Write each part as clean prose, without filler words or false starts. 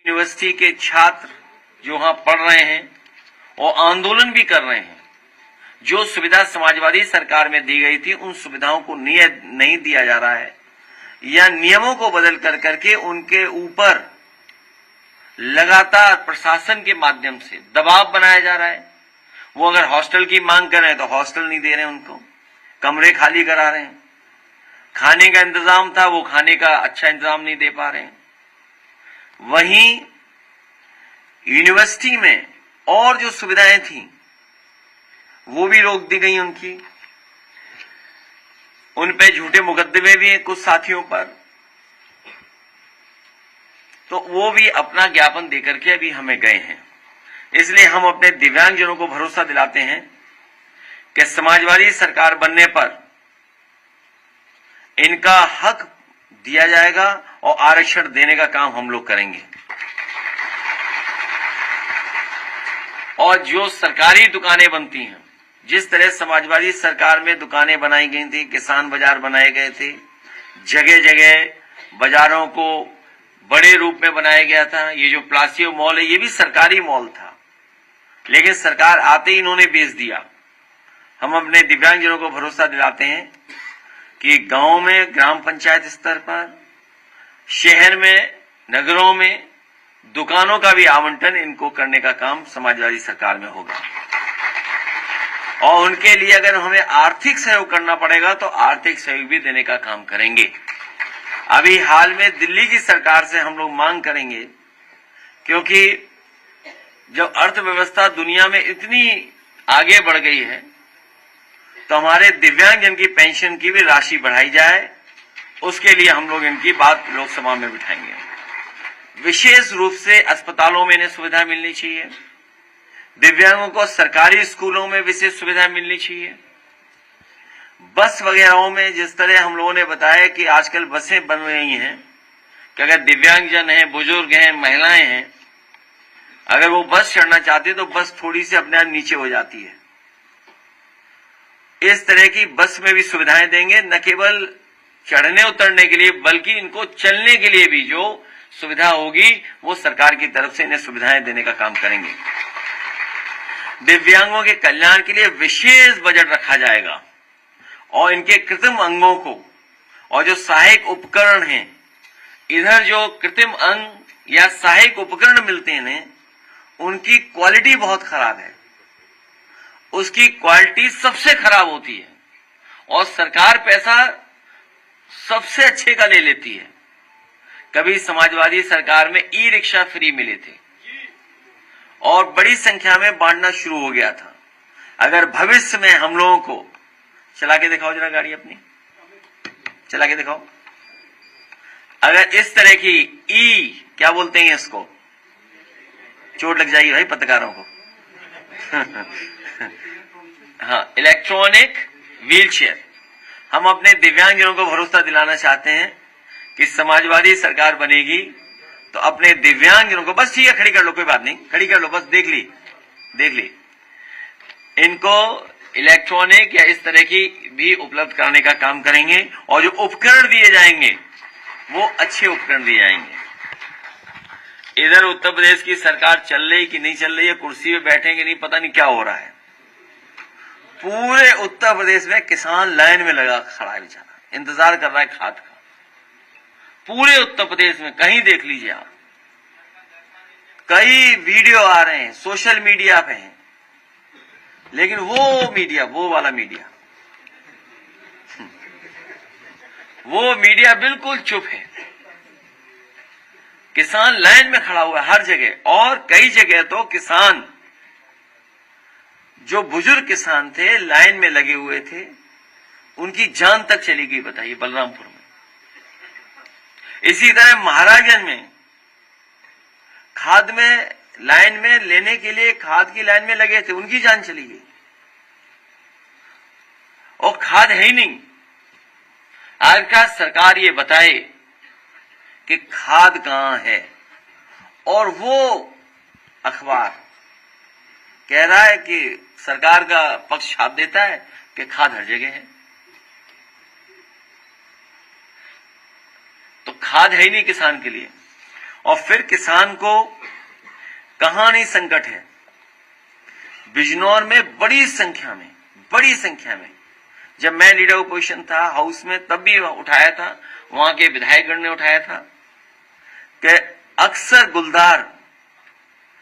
University के छात्र जो वहां पढ़ रहे हैं और आंदोलन भी कर रहे हैं, जो सुविधा समाजवादी सरकार में दी गई थी उन सुविधाओं को नहीं दिया जा रहा है या नियमों को बदल कर करके उनके ऊपर लगातार प्रशासन के माध्यम से दबाव बनाया जा रहा है। वो अगर हॉस्टल की मांग कर रहे हैं तो हॉस्टल नहीं दे रहे हैं, उनको कमरे खाली करा रहे हैं। खाने का इंतजाम था, वो खाने का अच्छा इंतजाम नहीं दे पा रहे हैं। वहीं यूनिवर्सिटी में और जो सुविधाएं थी वो भी रोक दी गई उनकी। उन पे झूठे मुकदमे भी हैं कुछ साथियों पर, तो वो भी अपना ज्ञापन देकर के अभी हमें गए हैं। इसलिए हम अपने दिव्यांगजनों को भरोसा दिलाते हैं कि समाजवादी सरकार बनने पर इनका हक दिया जाएगा और आरक्षण देने का काम हम लोग करेंगे। और जो सरकारी दुकानें बनती हैं, जिस तरह समाजवादी सरकार में दुकानें बनाई गई थी, किसान बाजार बनाए गए थे, जगह जगह बाजारों को बड़े रूप में बनाया गया था। ये जो प्लासियो मॉल है ये भी सरकारी मॉल था, लेकिन सरकार आते ही इन्होंने बेच दिया। हम अपने दिव्यांगजनों को भरोसा दिलाते हैं कि गांव में, ग्राम पंचायत स्तर पर, शहर में, नगरों में दुकानों का भी आवंटन इनको करने का काम समाजवादी सरकार में होगा। और उनके लिए अगर हमें आर्थिक सहयोग करना पड़ेगा तो आर्थिक सहयोग भी देने का काम करेंगे। अभी हाल में दिल्ली की सरकार से हम लोग मांग करेंगे, क्योंकि जब अर्थव्यवस्था दुनिया में इतनी आगे बढ़ गई है तो हमारे दिव्यांगजन की पेंशन की भी राशि बढ़ाई जाए। उसके लिए हम लोग इनकी बात लोकसभा में बिठाएंगे। विशेष रूप से अस्पतालों में इन्हें सुविधा मिलनी चाहिए। दिव्यांगों को सरकारी स्कूलों में विशेष सुविधा मिलनी चाहिए। बस वगैरह में जिस तरह हम लोगों ने बताया कि आजकल बसें बन रही हैं कि अगर दिव्यांगजन हैं, बुजुर्ग हैं, महिलाएं हैं, अगर वो बस चढ़ना चाहते हैं तो बस थोड़ी सी अपने आप नीचे हो जाती है। इस तरह की बस में भी सुविधाएं देंगे, न केवल चढ़ने उतरने के लिए बल्कि इनको चलने के लिए भी जो सुविधा होगी वो सरकार की तरफ से इन्हें सुविधाएं देने का काम करेंगे। दिव्यांगों के कल्याण के लिए विशेष बजट रखा जाएगा और इनके कृत्रिम अंगों को और जो सहायक उपकरण हैं, इधर जो कृत्रिम अंग या सहायक उपकरण मिलते हैं उनकी क्वालिटी बहुत खराब है। उसकी क्वालिटी सबसे खराब होती है और सरकार पैसा सबसे अच्छे का ले लेती है। कभी समाजवादी सरकार में ई रिक्शा फ्री मिले थे और बड़ी संख्या में बांटना शुरू हो गया था। अगर भविष्य में हम लोगों को, चला के दिखाओ जरा गाड़ी अपनी, चला के दिखाओ, अगर इस तरह की ई, क्या बोलते हैं इसको, चोट लग जाएगी भाई पत्रकारों को हाँ, इलेक्ट्रॉनिक व्हीलचेयर, हम अपने दिव्यांगजनों को भरोसा दिलाना चाहते हैं कि समाजवादी सरकार बनेगी तो अपने दिव्यांगजनों को, बस ठीक है खड़ी कर लो, कोई बात नहीं, खड़ी कर लो, बस देख ली, इनको इलेक्ट्रॉनिक या इस तरह की भी उपलब्ध कराने का काम करेंगे और जो उपकरण दिए जाएंगे वो अच्छे उपकरण दिए जाएंगे। इधर उत्तर प्रदेश की सरकार चल रही कि नहीं चल रही है, कुर्सी पे बैठेंगे नहीं, पता नहीं क्या हो रहा है। पूरे उत्तर प्रदेश में किसान लाइन में लगा खड़ा है, बेचारा इंतजार कर रहा है खाद का। पूरे उत्तर प्रदेश में कहीं देख लीजिए आप, कई वीडियो आ रहे हैं, सोशल मीडिया पे हैं, लेकिन वो वाला मीडिया वो मीडिया बिल्कुल चुप है। किसान लाइन में खड़ा हुआ है हर जगह, और कई जगह तो किसान, जो बुजुर्ग किसान थे लाइन में लगे हुए थे, उनकी जान तक चली गई, बताइए, बलरामपुर में। इसी तरह महाराजगंज में खाद में लाइन में लेने के लिए, खाद की लाइन में लगे थे, उनकी जान चली गई और खाद है ही नहीं। आज का सरकार ये बताए कि खाद कहां है, और वो अखबार कह रहा है कि सरकार का पक्ष छाप देता है कि खाद हर जगह है। तो खाद है ही नहीं किसान के लिए। और फिर किसान को कहां नहीं संकट है। बिजनौर में बड़ी संख्या में जब मैं लीडर ऑपोजिशन था हाउस में तब भी उठाया था, वहां के विधायकगण ने उठाया था कि अक्सर गुलदार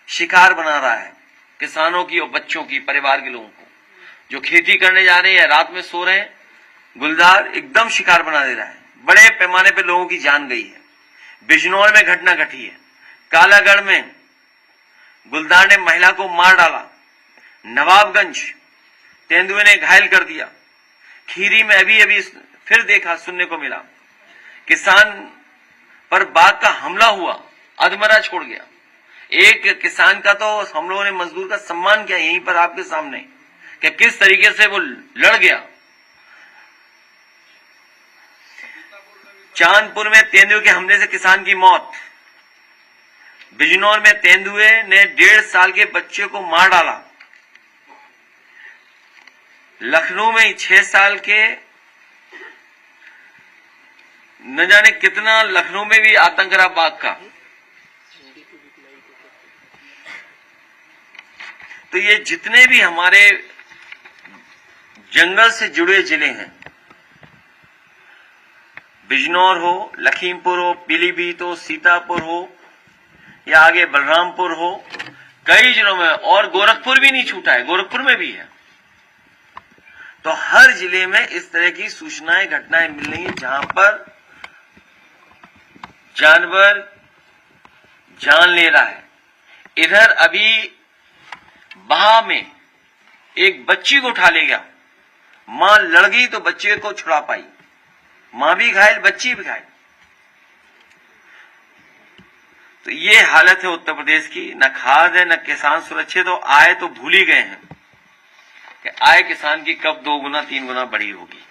शिकार बना रहा है किसानों की और बच्चों की, परिवार के लोगों को जो खेती करने जा रहे हैं या रात में सो रहे हैं, गुलदार एकदम शिकार बना दे रहा है। बड़े पैमाने पर लोगों की जान गई है। बिजनौर में घटना घटी है, कालागढ़ में गुलदार ने महिला को मार डाला, नवाबगंज तेंदुए ने घायल कर दिया, खीरी में अभी फिर देखा सुनने को मिला किसान पर बाघ का हमला हुआ, अधमरा छोड़ गया। एक किसान का तो हम लोगों ने मजदूर का सम्मान किया यहीं पर आपके सामने कि किस तरीके से वो लड़ गया। चांदपुर में तेंदुए के हमले से किसान की मौत। बिजनौर में तेंदुए ने 1.5 साल के बच्चे को मार डाला। लखनऊ में 6 साल के, न जाने कितना, लखनऊ में भी आतंक रहा बाघ का। तो ये जितने भी हमारे जंगल से जुड़े जिले हैं, बिजनौर हो, लखीमपुर हो, पीलीभीत हो, सीतापुर हो या आगे बलरामपुर हो, कई जिलों में, और गोरखपुर भी नहीं छूटा है, गोरखपुर में भी है। तो हर जिले में इस तरह की सूचनाएं, घटनाएं मिल रही हैं जहां पर जानवर जान ले रहा है। इधर अभी बहा में एक बच्ची को उठा ले गया, मां लड़ गई तो बच्चे को छुड़ा पाई, मां भी घायल, बच्ची भी घायल। तो ये हालत है उत्तर प्रदेश की, न खाद है न किसान सुरक्षित हो। आय तो भूल ही गए हैं कि आय किसान की कब 2 गुना 3 गुना बढ़ी होगी।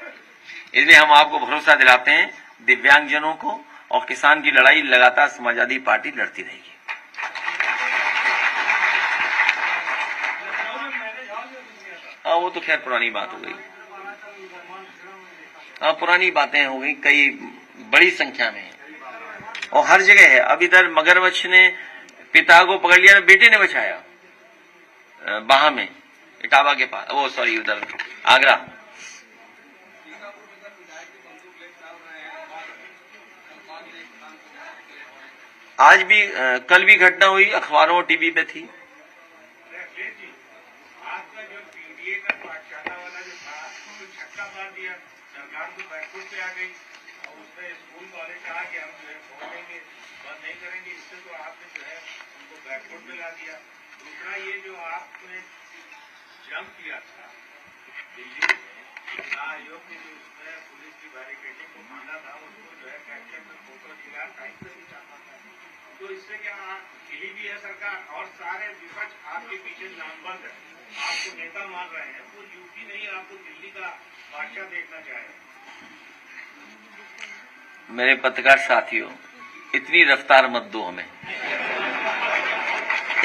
इसलिए हम आपको भरोसा दिलाते हैं, दिव्यांगजनों को, और किसान की लड़ाई लगातार समाजवादी पार्टी लड़ती रहेगी। हाँ, वो तो खैर पुरानी बात हो गई। हाँ, पुरानी बातें हो गई, कई बड़ी संख्या में है और हर जगह है। अब इधर मगरमच्छ ने पिता को पकड़ लिया, बेटे ने बचाया, बाहा में, इटावा के पास, वो सॉरी उधर आगरा। आज भी कल भी घटना हुई, अखबारों और टीवी पे थी। आपका जो पीडीए का पाठशाला वाला जो था उसको छक्का मार दिया, सरकार तो बैकफुट पे आ गई और उसने स्कूल वाले कहा कि हम जो है खोल देंगे, बंद नहीं करेंगे। इससे तो आपने जो है उनको बैकफुट पे ला दिया। दूसरा ये जो आपने जंप किया था दिल्ली में, आयोग ने जो उसमें पुलिस की बैरिकेडिंग को माना था, उसको जो है कैप्चर में फोटो दिया, टाइम पे भी छापा था। तो इससे क्या हिली भी है सरकार और सारे विपक्ष आपके पीछे नामबंद है, आपको नेता मान रहे हैं। वो यूपी नहीं, आपको दिल्ली का बादशाह देखना चाहे। मेरे पत्रकार साथियों, इतनी रफ्तार मत दो हमें।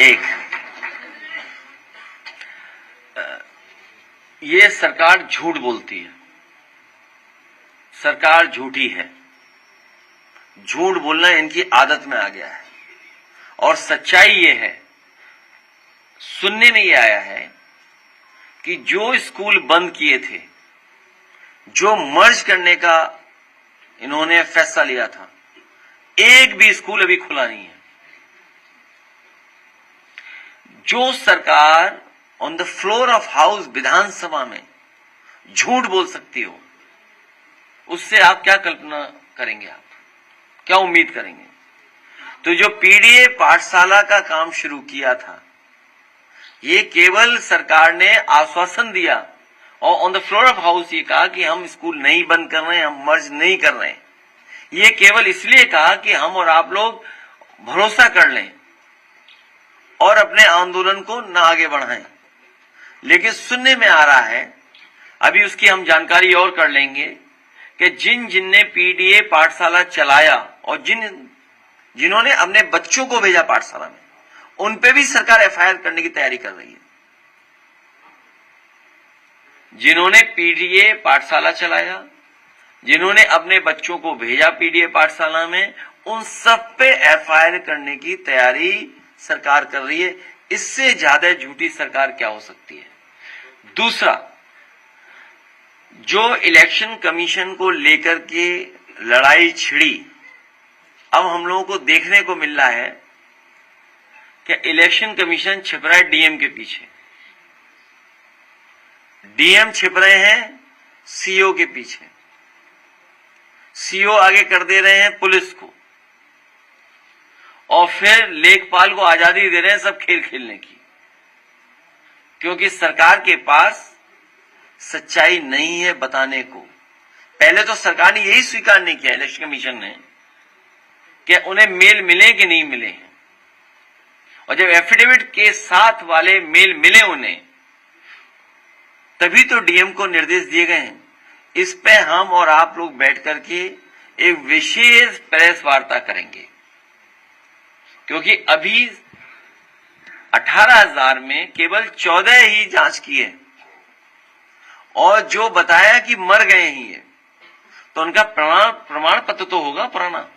एक, ये सरकार झूठ बोलती है, सरकार झूठी है। झूठ बोलना इनकी आदत में आ गया है और सच्चाई ये है, सुनने में ये आया है कि जो स्कूल बंद किए थे, जो मर्ज करने का इन्होंने फैसला लिया था, एक भी स्कूल अभी खुला नहीं है। जो सरकार on the floor of house विधानसभा में झूठ बोल सकती हो, उससे आप क्या कल्पना करेंगे, आप क्या उम्मीद करेंगे? तो जो पीडीए पाठशाला का काम शुरू किया था, ये केवल सरकार ने आश्वासन दिया और on the floor of house ये कहा कि हम स्कूल नहीं बंद कर रहे हैं, हम मर्ज नहीं कर रहे हैं। ये केवल इसलिए कहा कि हम और आप लोग भरोसा कर लें और अपने आंदोलन को न आगे बढ़ाएं। लेकिन सुनने में आ रहा है, अभी उसकी हम जानकारी और कर लेंगे, कि जिनने पीडीए पाठशाला चलाया और जिन्होंने अपने बच्चों को भेजा पाठशाला में, उन पे भी सरकार एफआईआर करने की तैयारी कर रही है। जिन्होंने पीडीए पाठशाला चलाया, जिन्होंने अपने बच्चों को भेजा पीडीए पाठशाला में, उन सब पे एफआईआर करने की तैयारी सरकार कर रही है। इससे ज्यादा झूठी सरकार क्या हो सकती है। दूसरा, जो इलेक्शन कमीशन को लेकर के लड़ाई छिड़ी, अब हम लोगों को देखने को मिल रहा है कि इलेक्शन कमीशन छिप रहा है डीएम के पीछे, डीएम छिप रहे हैं सीओ के पीछे, सीओ आगे कर दे रहे हैं पुलिस को, और फिर लेखपाल को आजादी दे रहे हैं सब खेल खेलने की, क्योंकि सरकार के पास सच्चाई नहीं है बताने को। पहले तो सरकार ने यही स्वीकार नहीं किया, इलेक्शन कमीशन ने, कि उन्हें मेल मिले कि नहीं मिले हैं, और जब एफिडेविट के साथ वाले मेल मिले उन्हें, तभी तो डीएम को निर्देश दिए गए हैं। इस पे हम और आप लोग बैठ करके एक विशेष प्रेस वार्ता करेंगे, क्योंकि अभी 18,000 में केवल 14 ही जांच की है, और जो बताया कि मर गए ही है, तो उनका प्रमाण पत्र तो होगा पुराना।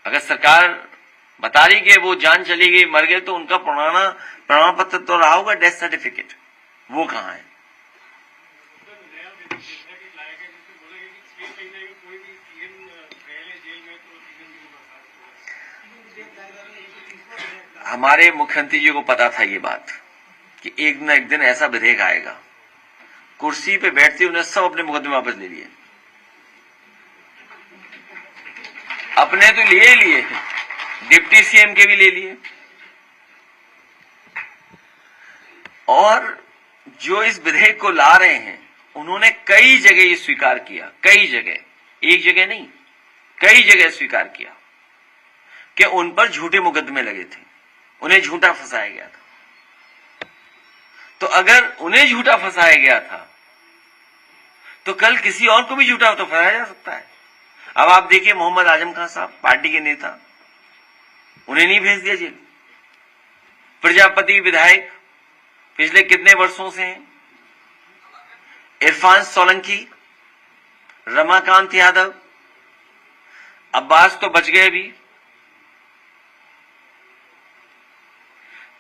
अगर सरकार बता रही कि वो जान चली गई, मर गए, तो उनका प्रमाण पत्र तो रहा होगा, डेथ सर्टिफिकेट, वो कहां है। हमारे मुख्यमंत्री जी को पता था ये बात कि एक न एक दिन ऐसा विधेयक आएगा। कुर्सी पे बैठते उन्हें सब अपने मुकदमे वापस ले लिए, अपने तो लिए डिप्टी सीएम के भी ले लिए, और जो इस विधेयक को ला रहे हैं उन्होंने कई जगह ये स्वीकार किया, कई जगह, एक जगह नहीं, कई जगह स्वीकार किया कि उन पर झूठे मुकदमे लगे थे, उन्हें झूठा फंसाया गया था। तो अगर उन्हें झूठा फंसाया गया था, तो कल किसी और को भी झूठा तो फंसाया जा सकता है। अब आप देखिए मोहम्मद आजम खान साहब, पार्टी के नेता, उन्हें नहीं भेज दिया जेल। प्रजापति विधायक पिछले कितने वर्षों से हैं, इरफान सोलंकी, रमाकांत यादव, अब्बास तो बच गए भी।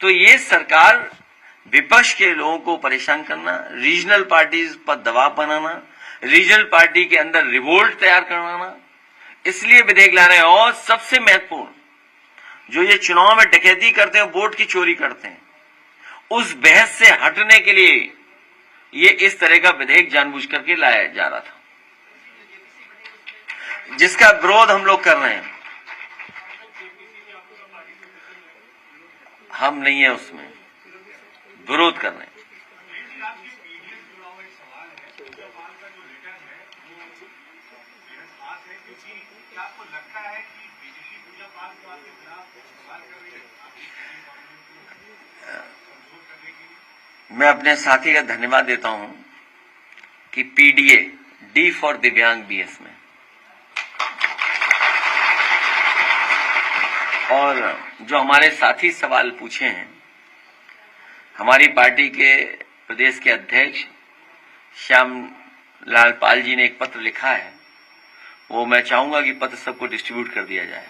तो ये सरकार विपक्ष के लोगों को परेशान करना, रीजनल पार्टीज पर दबाव बनाना, रीजनल पार्टी के अंदर रिवोल्ट तैयार करवाना, इसलिए विधेयक ला रहे हैं। और सबसे महत्वपूर्ण, जो ये चुनाव में डकैती करते हैं, वोट की चोरी करते हैं, उस बहस से हटने के लिए ये इस तरह का विधेयक जानबूझ करके लाया जा रहा था, जिसका विरोध हम लोग कर रहे हैं। हम नहीं है उसमें, विरोध कर रहे हैं। मैं अपने साथी का धन्यवाद देता हूं कि पीडीए, डी फॉर दिव्यांग बीएस में, और जो हमारे साथी सवाल पूछे हैं, हमारी पार्टी के प्रदेश के अध्यक्ष श्याम लाल पाल जी ने एक पत्र लिखा है, वो मैं चाहूंगा कि पत्र सबको डिस्ट्रीब्यूट कर दिया जाए।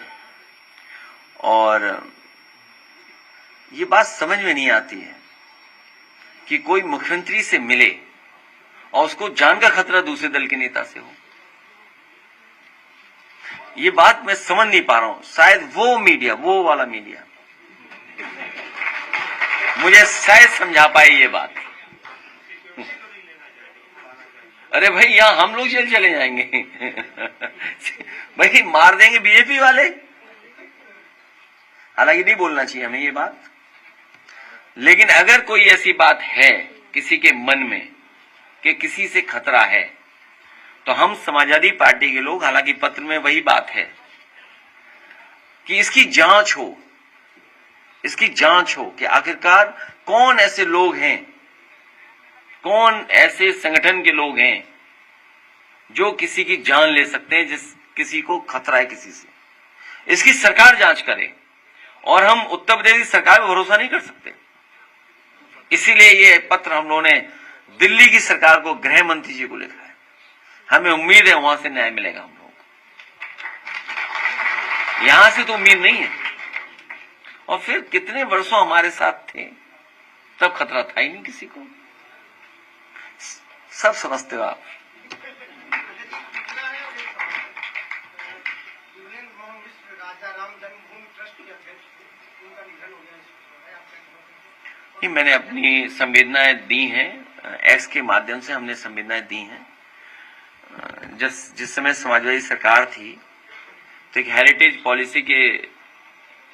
और ये बात समझ में नहीं आती है कि कोई मुख्यमंत्री से मिले और उसको जान का खतरा दूसरे दल के नेता से हो। ये बात मैं समझ नहीं पा रहा हूं। शायद वो मीडिया, वो वाला मीडिया मुझे शायद समझा पाए ये बात। अरे भाई, यहां हम लोग जेल चले जाएंगे भाई, मार देंगे बीजेपी वाले। हालांकि नहीं बोलना चाहिए हमें ये बात, लेकिन अगर कोई ऐसी बात है किसी के मन में कि किसी से खतरा है, तो हम समाजवादी पार्टी के लोग, हालांकि पत्र में वही बात है कि इसकी जांच हो, इसकी जांच हो कि आखिरकार कौन ऐसे लोग हैं, कौन ऐसे संगठन के लोग हैं जो किसी की जान ले सकते हैं, जिस किसी को खतरा है किसी से। इसकी सरकार जांच करे, और हम उत्तर प्रदेश की सरकार पर भरोसा नहीं कर सकते। इसीलिए ये पत्र हम लोगों ने दिल्ली की सरकार को, गृह मंत्री जी को लिखा है। हमें उम्मीद है वहां से न्याय मिलेगा हम लोगों को। यहां से तो उम्मीद नहीं है। और फिर कितने वर्षों हमारे साथ थे, तब खतरा था ही नहीं किसी को। सब समझते हो आप। नहीं, मैंने अपनी संवेदनाएं दी हैं, एक्स के माध्यम से हमने संवेदनाएं दी हैं। जिस समय समाजवादी सरकार थी तो एक हेरिटेज पॉलिसी के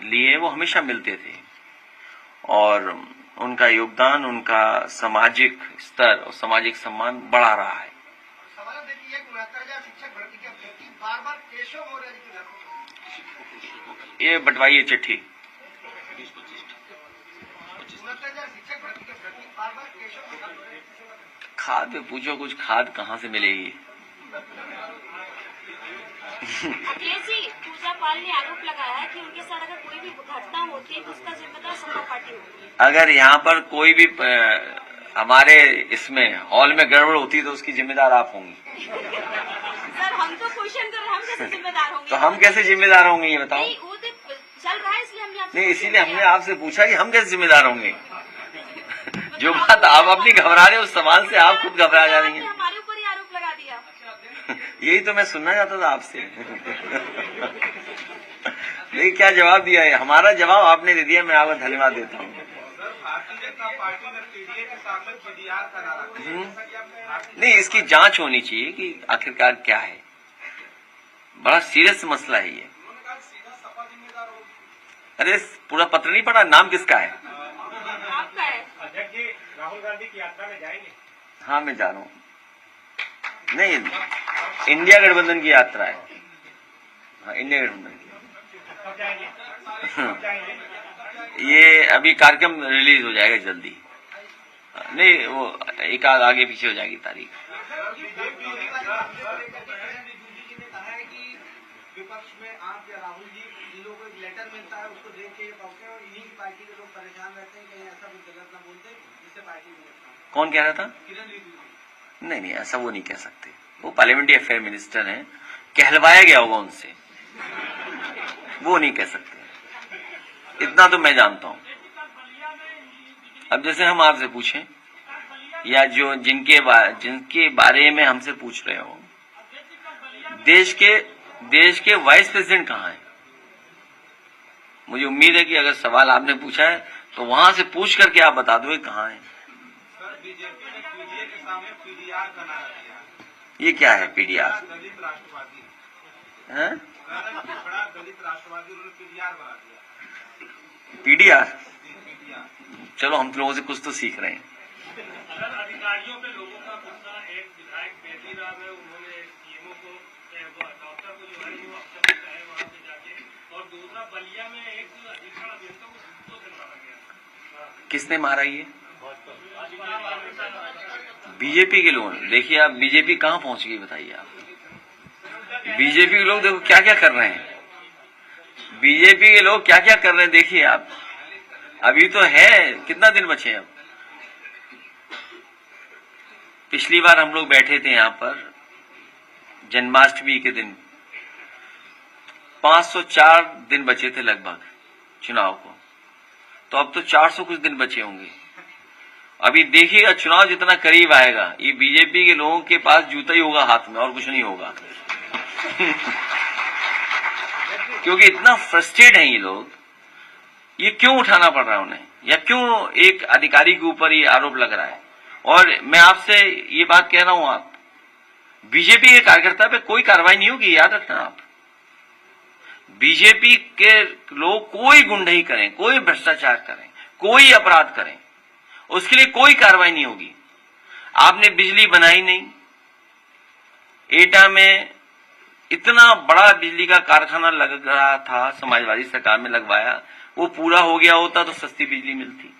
लिए वो हमेशा मिलते थे और उनका योगदान, उनका सामाजिक स्तर और सामाजिक सम्मान बढ़ा रहा है। सवाल देखिए 69,000 शिक्षक भर्ती के अभ्यर्थी बार-बार केशव मौर्य जी के घर को ये बंटवाइए चिट्ठी। 69,000 शिक्षक भर्ती के अभ्यर्थी बार-बार केशव मौर्य खाद पे पूछो, कुछ खाद कहाँ से मिलेगी? अखिलेश जी, पूजा पाल ने आरोप लगाया है कि उनके साथ अगर कोई भी घटना होती है तो उसका जिम्मेदार सपा पार्टी होगी। अगर यहाँ पर कोई भी हमारे इसमें हॉल में गड़बड़ होती है तो उसकी जिम्मेदार आप होंगी। सर, हम तो क्वेश्चन कर रहे हैं, हम कैसे जिम्मेदार होंगे? तो हम कैसे जिम्मेदार होंगे ये बताओ? नहीं, वो तो चल रहा है इसलिए हमने आपसे नहीं, इसीलिए हमने आपसे पूछा कि हम कैसे जिम्मेदार होंगे। जो बात आप अपनी घबरा रहे हो उस सवाल से आप खुद घबरा जा रही हैं। हमारे ऊपर ही आरोप लगा दिया। यही तो मैं सुनना चाहता था आपसे। लेकिन क्या जवाब दिया है? हमारा जवाब आपने दे दिया, मैं आपको धन्यवाद देता हूँ। भारतीय जनता पार्टी ने पीडीए के सामने पीडीआर करा रखा है। नहीं, इसकी जांच होनी चाहिए कि आखिरकार क्या है। बड़ा सीरियस मसला है ये। अरे पूरा पत्र नहीं पढ़ा, नाम किसका है? आपका है। अध्यक्ष जी, राहुल गांधी की यात्रा में जाएंगे? हाँ, मैं जा रहा हूँ। नहीं, इंडिया गठबंधन की यात्रा है। हाँ, इंडिया गठबंधन की। कब जाएंगे? कब जाएंगे? ये अभी कार्यक्रम रिलीज हो जाएगा जल्दी। नहीं, वो एक आध आगे पीछे हो जाएगी तारीख। विपक्ष में आप या राहुल जी, इन लोगों को एक लेटर मिलता है, उसको देख के ये कहते हैं और इन्हीं की पार्टी के लोग परेशान रहते हैं कहीं ऐसा कुछ गलत ना बोलते जिससे पार्टी में नुकसान। कौन कह रहा था? किरण रिजिजू। नहीं, ऐसा वो नहीं कह सकते। वो पार्लियामेंट्री अफेयर मिनिस्टर हैं, कहलवाया गया होगा उनसे, वो नहीं कह सकते। इतना तो मैं जानता हूं। अब जैसे हम आपसे पूछें या जो जिनके बारे में हमसे पूछ रहे हो, देश के वाइस प्रेसिडेंट कहाँ है? मुझे उम्मीद है कि अगर सवाल आपने पूछा है तो वहां से पूछ करके आप बता दो कहाँ है। सर, बीजेपी ने पीडीए के सामने पीडीआर का नारा दिया। ये क्या है पीडीआर? दलित राष्ट्रवादी है? बड़ा दलित राष्ट्रवादी, उन्होंने पीडीआर बना दिया। पीडीआर? चलो, हम लोगों से कुछ तो सीख रहे हैं। सर, अधिकारियों पे लोगों का गुस्सा, एक विधायक बेटी राम है, उन्होंने सीएमओ को, डॉक्टर को जो है वो अफसर है वहां पे जाके, और दूसरा बलिया में एक अधीक्षण अभियंता को जूतों से मारा गया। किसने मारा ये? बीजेपी के लोग। देखिए आप, बीजेपी कहाँ पहुंच गई बताइए आप। बीजेपी के लोग देखो क्या क्या कर रहे हैं। बीजेपी के लोग क्या क्या कर रहे हैं देखिए आप। अभी तो है, कितना दिन बचे हैं अब। पिछली बार हम लोग बैठे थे यहाँ पर जन्माष्टमी के दिन, 504 दिन बचे थे लगभग चुनाव को। तो अब तो 400 कुछ दिन बचे होंगे। अभी देखिएगा चुनाव जितना करीब आएगा, ये बीजेपी के लोगों के पास जूता ही होगा हाथ में और कुछ नहीं होगा। क्योंकि इतना फ्रस्ट्रेट हैं ये लोग। ये क्यों उठाना पड़ रहा है उन्हें, या क्यों एक अधिकारी के ऊपर ये आरोप लग रहा है? और मैं आपसे ये बात कह रहा हूं, आप बीजेपी के कार्यकर्ता पे कोई कार्रवाई नहीं होगी, याद रखना आप। बीजेपी के लोग कोई गुंडई करें, कोई भ्रष्टाचार करें, कोई अपराध करें, उसके लिए कोई कार्रवाई नहीं होगी। आपने बिजली बनाई नहीं, एटा में इतना बड़ा बिजली का कारखाना लग रहा था, समाजवादी सरकार में लगवाया, वो पूरा हो गया होता तो सस्ती बिजली मिलती।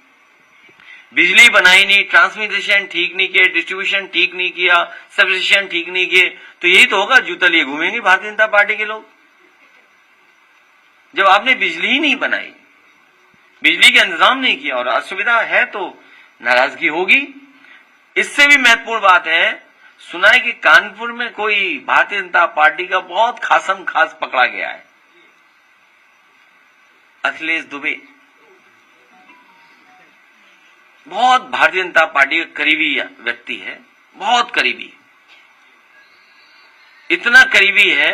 बिजली बनाई नहीं, ट्रांसमिशन ठीक नहीं किया, डिस्ट्रीब्यूशन ठीक नहीं किया, सबस्टेशन ठीक नहीं किए, तो यही तो होगा, जूता लिए घूमेंगे भारतीय जनता पार्टी के लोग। जब आपने बिजली ही नहीं बनाई, बिजली का इंतजाम नहीं किया और असुविधा है तो नाराजगी होगी। इससे भी महत्वपूर्ण बात है, सुना है कि कानपुर में कोई भारतीय जनता पार्टी का बहुत खासम खास पकड़ा गया है। अखिलेश दुबे बहुत भारतीय जनता पार्टी का करीबी व्यक्ति है, बहुत करीबी, इतना करीबी है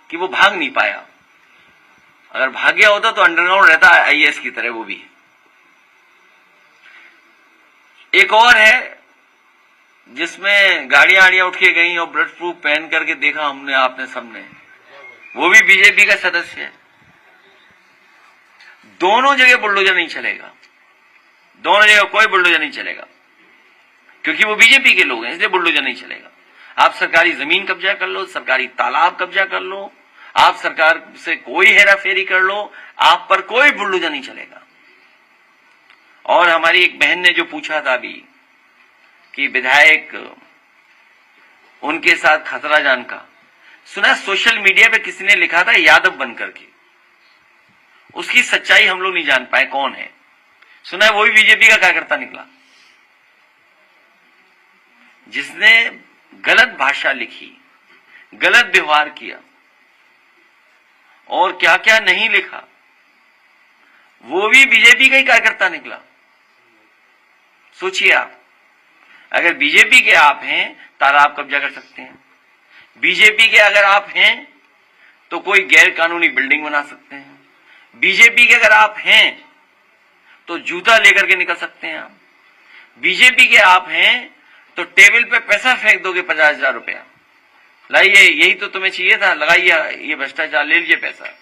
कि वो भाग नहीं पाया। अगर भाग गया होता तो अंडरग्राउंड रहता आईएएस की तरह वो भी। एक और है जिसमें गाड़ियां उठ के गई और ब्लड प्रूफ पहन करके देखा हमने आपने सबने, वो भी बीजेपी का सदस्य है। दोनों जगह बुलडोजर नहीं चलेगा, दोनों जगह कोई बुलडोजर नहीं चलेगा, क्योंकि वो बीजेपी के लोग हैं, इसलिए बुलडोजर नहीं चलेगा। आप सरकारी जमीन कब्जा कर लो, सरकारी तालाब कब्जा कर लो, आप सरकार से कोई हेराफेरी कर लो, आप पर कोई बुलडोजर नहीं चलेगा। और हमारी एक बहन ने जो पूछा था अभी कि विधायक उनके साथ खतरा जान का, सुना सोशल मीडिया पे किसी ने लिखा था यादव बन करके, उसकी सच्चाई हम लोग नहीं जान पाए कौन है। सुना है वो भी बीजेपी का कार्यकर्ता निकला, जिसने गलत भाषा लिखी, गलत व्यवहार किया और क्या क्या नहीं लिखा, वो भी बीजेपी का ही कार्यकर्ता निकला। सोचिए आप, अगर बीजेपी के आप हैं तालाब कब्जा कर सकते हैं, बीजेपी के अगर आप हैं तो कोई गैर कानूनी बिल्डिंग बना सकते हैं, बीजेपी के अगर आप हैं तो जूता लेकर के निकल सकते हैं, आप बीजेपी के आप हैं तो टेबल पे पैसा फेंक दोगे 50,000 रुपया, लाइए यही तो तुम्हें चाहिए था, लगाइए ये भ्रष्टाचार, ले लीजिए पैसा।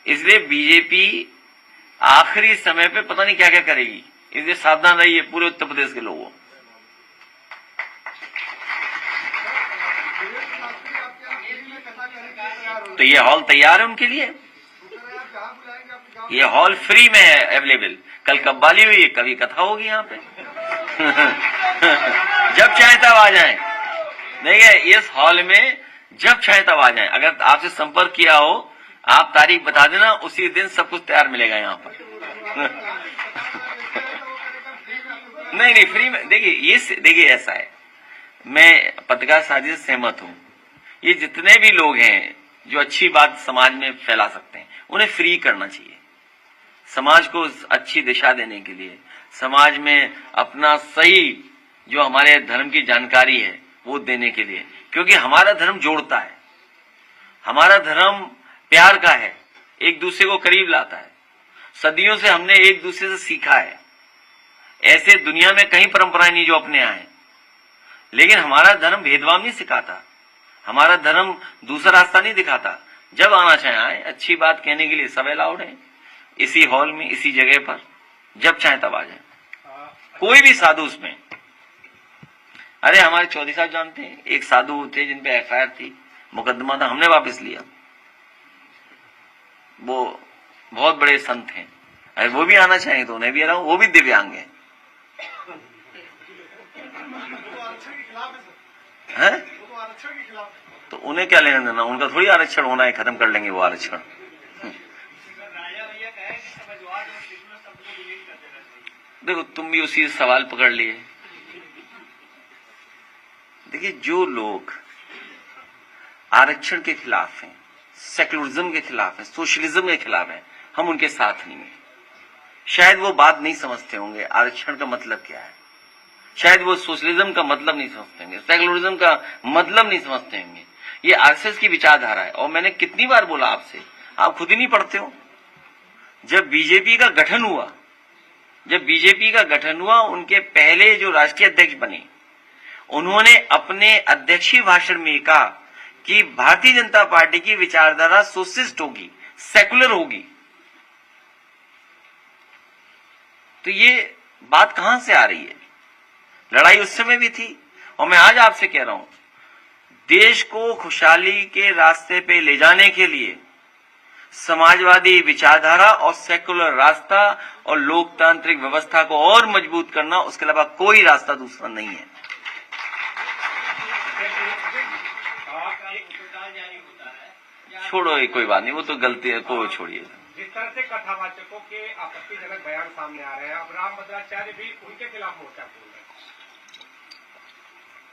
इसलिए बीजेपी आखिरी समय पे पता नहीं क्या क्या करेगी, इसलिए सावधान रहिए पूरे उत्तर प्रदेश के लोगों। तो ये हॉल तैयार है उनके लिए, ये हॉल फ्री में है अवेलेबल। कल कव्वाली हुई है, कभी कथा होगी यहाँ पे जब चाहे तब आ जाएं। देखिए इस हॉल में जब चाहे तब आ जाएं। अगर आपसे संपर्क किया हो, आप तारीख बता देना, उसी दिन सब कुछ तैयार मिलेगा यहाँ पर नहीं फ्री में। देखिए ऐसा है, मैं पत्रकार साथी से सहमत हूं, ये जितने भी लोग हैं जो अच्छी बात समाज में फैला सकते हैं उन्हें फ्री करना चाहिए, समाज को अच्छी दिशा देने के लिए, समाज में अपना सही जो हमारे धर्म की जानकारी है वो देने के लिए, क्योंकि हमारा धर्म जोड़ता है, हमारा धर्म प्यार का है, एक दूसरे को करीब लाता है। सदियों से हमने एक दूसरे से सीखा है, ऐसे दुनिया में कई परंपराएं नहीं जो अपने यहाँ हैं, लेकिन हमारा धर्म भेदभाव नहीं सिखाता, हमारा धर्म दूसरा रास्ता नहीं दिखाता। जब आना चाहे आए, अच्छी बात कहने के लिए सब अलाउड है, इसी हॉल में, इसी जगह पर, जब चाहे तब आ जाए, कोई भी साधु उसमें। अरे हमारे चौधरी साहब जानते हैं, एक साधु थे जिन पे एफआईआर थी, मुकदमा था, हमने वापस लिया, वो बहुत बड़े संत हैं, अरे वो भी आना चाहें तो उन्हें भी अलाउ, वो भी दिव्यांग हैं। तो उन्हें क्या लेना देना, उनका थोड़ी आरक्षण होना है, खत्म कर लेंगे वो आरक्षण। देखो तुम भी उसी सवाल पकड़ लिए। देखिए जो लोग आरक्षण के खिलाफ हैं, सेकुलरिज्म के खिलाफ हैं, सोशलिज्म के खिलाफ हैं, हम उनके साथ नहीं हैं। शायद वो बात नहीं समझते होंगे आरक्षण का मतलब क्या है, शायद वो सोशलिज्म का मतलब नहीं समझते होंगे, सेकुलरिज्म का मतलब नहीं समझते होंगे। ये आरएसएस की विचारधारा है। और मैंने कितनी बार बोला आपसे, आप खुद ही नहीं पढ़ते हो। जब बीजेपी का गठन हुआ, उनके पहले जो राष्ट्रीय अध्यक्ष बने, उन्होंने अपने अध्यक्षीय भाषण में कहा कि भारतीय जनता पार्टी की विचारधारा सोशलिस्ट होगी, सेकुलर होगी। तो ये बात कहां से आ रही है? लड़ाई उस समय भी थी, और मैं आज आपसे कह रहा हूं, देश को खुशहाली के रास्ते पे ले जाने के लिए समाजवादी विचारधारा और सेकुलर रास्ता और लोकतांत्रिक व्यवस्था को और मजबूत करना, उसके अलावा कोई रास्ता दूसरा नहीं है। छोड़ो, ये कोई बात नहीं, वो तो गलती है, को छोड़िए। जिस तरह से कथावाचकों के आपत्तिजनक बयान सामने आ रहे हैं, अब राम भद्राचार्य भी उनके खिलाफ मोर्चा खोल रहे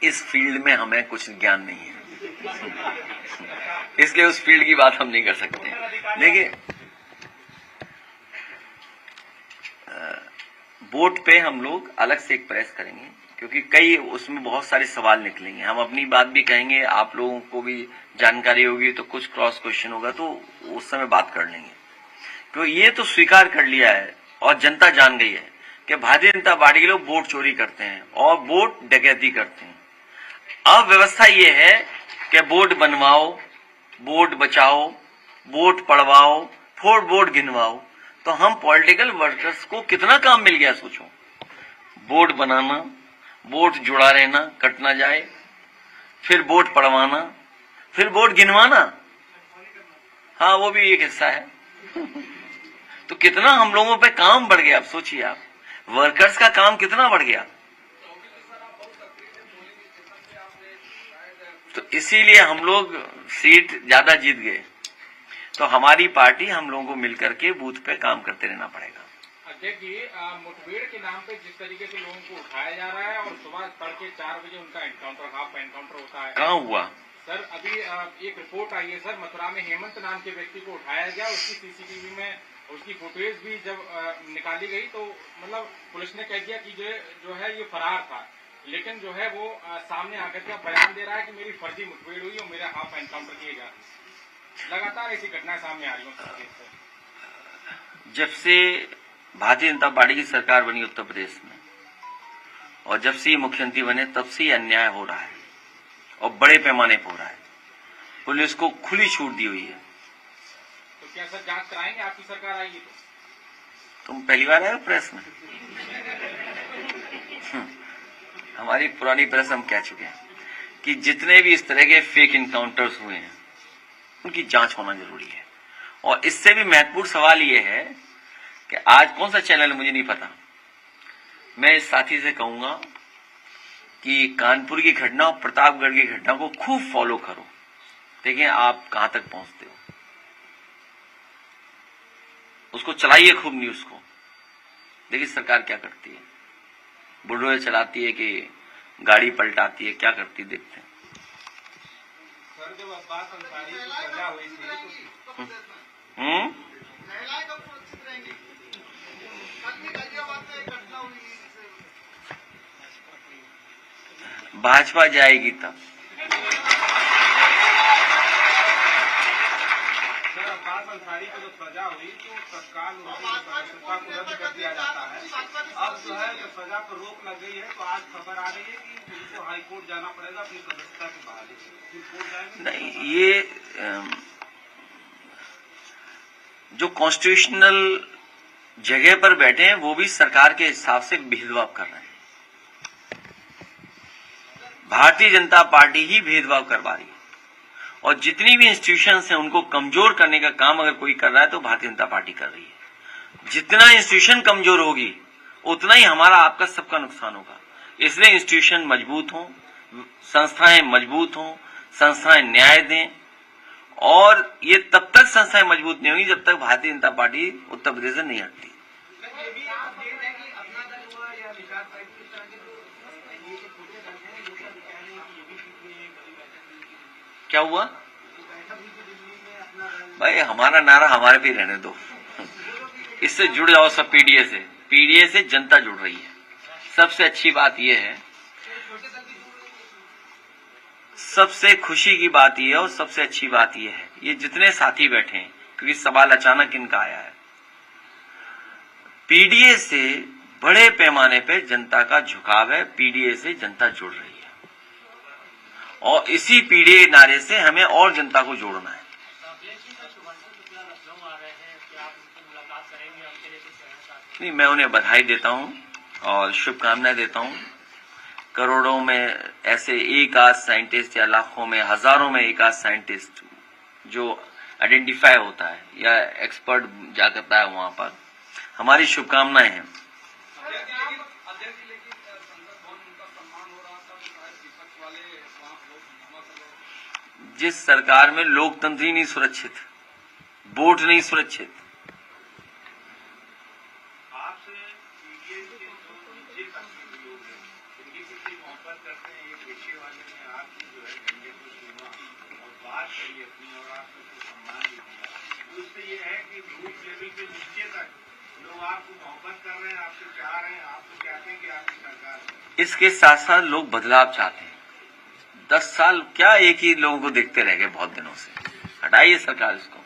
हैं। इस फील्ड में हमें कुछ ज्ञान नहीं है इसलिए उस फील्ड की बात हम नहीं कर सकते। देखिए वोट पे हम लोग अलग से एक प्रेस करेंगे, क्योंकि कई उसमें बहुत सारे सवाल निकलेंगे। हम अपनी बात भी कहेंगे, आप लोगों को भी जानकारी होगी, तो कुछ क्रॉस क्वेश्चन होगा तो उस समय बात कर लेंगे। तो ये तो स्वीकार कर लिया है और जनता जान गई है कि भारतीय जनता पार्टी के लोग वोट चोरी करते हैं और वोट डकैती करते हैं। अब व्यवस्था ये है कि वोट बनवाओ, वोट बचाओ, वोट पड़वाओ, फिर वोट गिनवाओ। तो हम पॉलिटिकल वर्कर्स को कितना काम मिल गया सोचो। वोट बनाना, वोट जुड़ा रहना, कट ना जाए, फिर वोट पड़वाना, फिर वोट गिनवाना। हाँ, वो भी एक हिस्सा है। तो कितना हम लोगों पे काम बढ़ गया। आप सोचिए, आप वर्कर्स का काम कितना बढ़ गया। तो इसीलिए हम लोग सीट ज्यादा जीत गए। तो हमारी पार्टी हम लोगों को मिलकर के बूथ पे काम करते रहना पड़ेगा। अध्यक्ष जी, मुठभेड़ के नाम पे जिस तरीके से लोगों को उठाया जा रहा है और सुबह तड़के 4 बजे उनका एनकाउंटर, हाफ एनकाउंटर होता है, कहाँ हुआ सर? अभी एक रिपोर्ट आई है सर, मथुरा में हेमंत नाम के व्यक्ति को उठाया गया, उसकी सीसीटीवी में उसकी फुटेज भी जब निकाली गई तो मतलब पुलिस ने कह दिया कि जो है ये फरार था, लेकिन जो है वो सामने आकर के बयान दे रहा है कि मेरी फर्जी मुठभेड़ हुई और मेरा हाफ एनकाउंटर किए गया। लगातार ऐसी घटनाएं सामने आ रही हैं। जब से भारतीय जनता पार्टी की सरकार बनी उत्तर प्रदेश में और जब से ये मुख्यमंत्री बने, तब से ये अन्याय हो रहा है और बड़े पैमाने पर हो रहा है। पुलिस को खुली छूट दी हुई है। तो क्या सर जांच कराएंगे? आपकी सरकार आएगी तो? तुम पहली बार आए हो प्रेस में? हमारी पुरानी प्रेस हम कह चुके हैं कि जितने भी इस तरह के फेक इनकाउंटर्स हुए हैं उनकी जांच होना जरूरी है। और इससे भी महत्वपूर्ण सवाल ये है कि आज कौन सा चैनल मुझे नहीं पता, मैं इस साथी से कहूंगा कि कानपुर की घटना और प्रतापगढ़ की घटना को खूब फॉलो करो, देखें आप कहां तक पहुंचते हो। उसको चलाइए खूब न्यूज को, देखिए सरकार क्या करती है। बुलडोजर चलाती है कि गाड़ी पलटाती है, क्या करती है देखते हैं। सर, जब अब्बास अंसारी को सजा हुई थी तो भाजपा जाएगी तब। सर, अब्बास अंसारी को जब सजा हुई तो तत्काल उनकी सदस्यता को रद्द कर दिया जाता है। अब जो है जब सजा पर रोक लग गई है तो आज खबर आ रही है कि उनको हाईकोर्ट जाना पड़ेगा अपनी सदस्यता के बहाने। नहीं, ये जो कॉन्स्टिट्यूशनल जगह पर बैठे हैं वो भी सरकार के हिसाब से भेदभाव कर रहे हैं। भारतीय जनता पार्टी ही भेदभाव करवा रही है और जितनी भी इंस्टीट्यूशंस हैं उनको कमजोर करने का काम अगर कोई कर रहा है तो भारतीय जनता पार्टी कर रही है। जितना इंस्टीट्यूशन कमजोर होगी उतना ही हमारा आपका सबका नुकसान होगा। इसलिए इंस्टीट्यूशन मजबूत हों, संस्थाएं मजबूत हों, संस्थाएं न्याय दें। और ये तब तक संस्थाएं मजबूत नहीं होंगी जब तक भारतीय जनता पार्टी उत्तर प्रदेश से नहीं हटती। क्या हुआ भाई? हमारा नारा हमारे पे रहने दो, इससे जुड़ जाओ सब। पीडीए से जनता जुड़ रही है। सबसे अच्छी बात यह है, सबसे खुशी की बात यह है और सबसे अच्छी बात यह है, ये जितने साथी बैठे हैं, क्योंकि सवाल अचानक इनका आया है, पीडीए से बड़े पैमाने पे जनता का झुकाव है। पीडीए से जनता जुड़ रही है और इसी पीडीए नारे से हमें और जनता को जोड़ना है। नहीं, मैं उन्हें बधाई देता हूं और शुभकामनाएं देता हूं। करोड़ों में ऐसे एक आध साइंटिस्ट या लाखों में, हजारों में एक आध साइंटिस्ट जो आइडेंटिफाई होता है या एक्सपर्ट जा करता है वहां पर, हमारी शुभकामनाएं हैं। जिस सरकार में लोकतंत्र ही नहीं सुरक्षित, वोट नहीं सुरक्षित, आपसे पीडीए के जो नीचे तक के लोग हैं उनकी कितनी मोहब्बत करते हैं। ये पेशे वाले ने आपकी जो है झंडे को छूना और बात करी अपनी और आपको सम्मान भी दिया। उससे ये है कि बूथ लेवल के नीचे तक लोग आपको मोहब्बत कर रहे हैं, आपसे चाह रहे हैं, आपको चाहते हैं कि आपकी सरकार हो। इसके साथ साथ लोग बदलाव चाहते हैं। 10 साल क्या एक ही लोगों को देखते रह गए बहुत दिनों से। हटाइए सरकार इसको।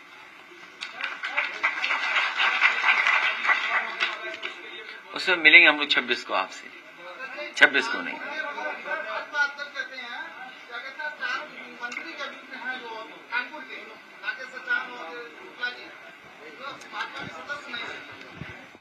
उसमें मिलेंगे हम लोग 26 को आपसे, 26 को नहीं।